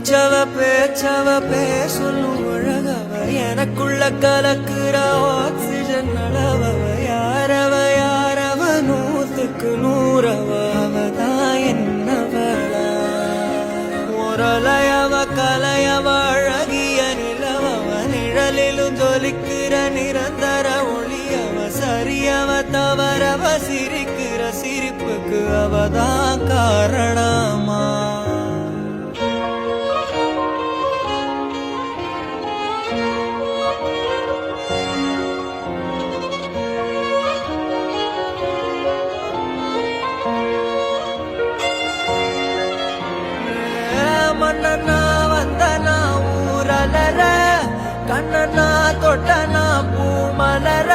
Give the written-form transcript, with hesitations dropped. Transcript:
மூச்சவ பேச்சவ பேசலும் அழகவ எனக்குள்ள கலக்குற ஆக்சிஜன் அளவவ யாரவ நூத்துக்கு நூறவ அவதான் என்னவளா முரலையவ கலையவ அழகிய நிலவவ நிழலிலும் ஜொலிக்கிற நிரந்தர ஒளியவ சரியவ தவறவ சிரிக்கிற சிரிப்புக்கு அவதான் காரணமா மன்னனா வந்தனா ஊரலர கண்ணனா தொட்டனா பூ மலர